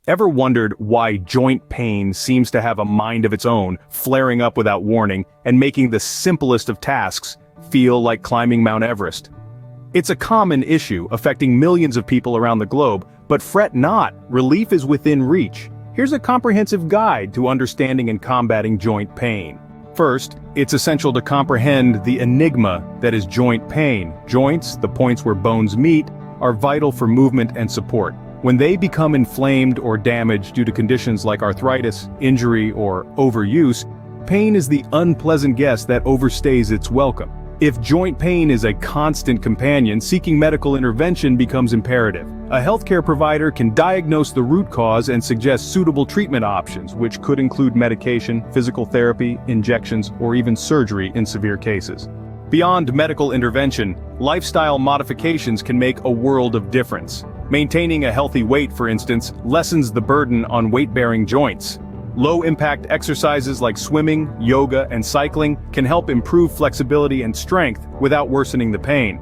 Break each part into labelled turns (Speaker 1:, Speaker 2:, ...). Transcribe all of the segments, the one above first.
Speaker 1: Ever wondered why joint pain seems to have a mind of its own, flaring up without warning, and making the simplest of tasks feel like climbing Mount Everest? It's a common issue affecting millions of people around the globe, but fret not, relief is within reach. Here's a comprehensive guide to understanding and combating joint pain. First, it's essential to comprehend the enigma that is joint pain. Joints, the points where bones meet, are vital for movement and support. When they become inflamed or damaged due to conditions like arthritis, injury, or overuse, pain is the unpleasant guest that overstays its welcome. If joint pain is a constant companion, seeking medical intervention becomes imperative. A healthcare provider can diagnose the root cause and suggest suitable treatment options, which could include medication, physical therapy, injections, or even surgery in severe cases. Beyond medical intervention, lifestyle modifications can make a world of difference. Maintaining a healthy weight, for instance, lessens the burden on weight-bearing joints. Low-impact exercises like swimming, yoga, and cycling can help improve flexibility and strength without worsening the pain.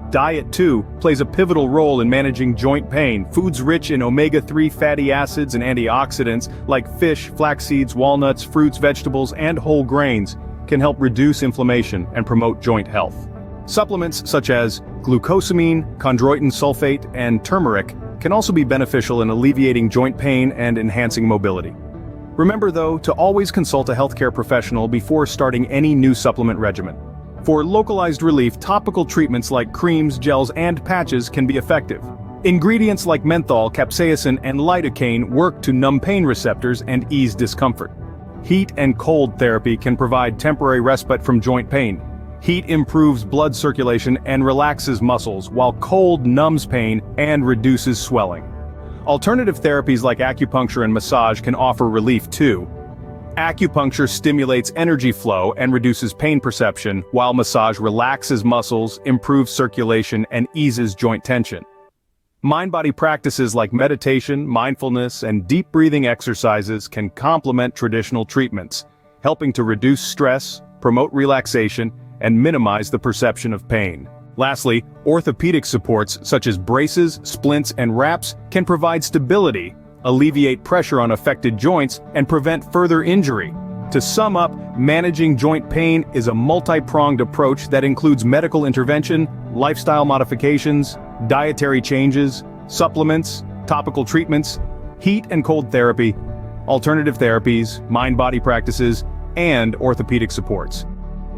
Speaker 1: Diet, too, plays a pivotal role in managing joint pain. Foods rich in omega-3 fatty acids and antioxidants, like fish, flax seeds, walnuts, fruits, vegetables, and whole grains, can help reduce inflammation and promote joint health. Supplements such as glucosamine, chondroitin sulfate, and turmeric can also be beneficial in alleviating joint pain and enhancing mobility. Remember, though, to always consult a healthcare professional before starting any new supplement regimen. For localized relief, topical treatments like creams, gels, and patches can be effective. Ingredients like menthol, capsaicin, and lidocaine work to numb pain receptors and ease discomfort. Heat and cold therapy can provide temporary respite from joint pain. Heat improves blood circulation and relaxes muscles, while cold numbs pain and reduces swelling. Alternative therapies like acupuncture and massage can offer relief too. Acupuncture stimulates energy flow and reduces pain perception, while massage relaxes muscles, improves circulation, and eases joint tension. Mind-body practices like meditation, mindfulness, and deep breathing exercises can complement traditional treatments, helping to reduce stress, promote relaxation, and minimize the perception of pain. Lastly, orthopedic supports such as braces, splints, and wraps can provide stability, alleviate pressure on affected joints, and prevent further injury. To sum up, managing joint pain is a multi-pronged approach that includes medical intervention, lifestyle modifications, dietary changes, supplements, topical treatments, heat and cold therapy, alternative therapies, mind-body practices, and orthopedic supports.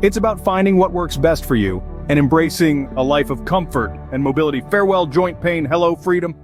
Speaker 1: It's about finding what works best for you and embracing a life of comfort and mobility. Farewell joint pain, hello freedom.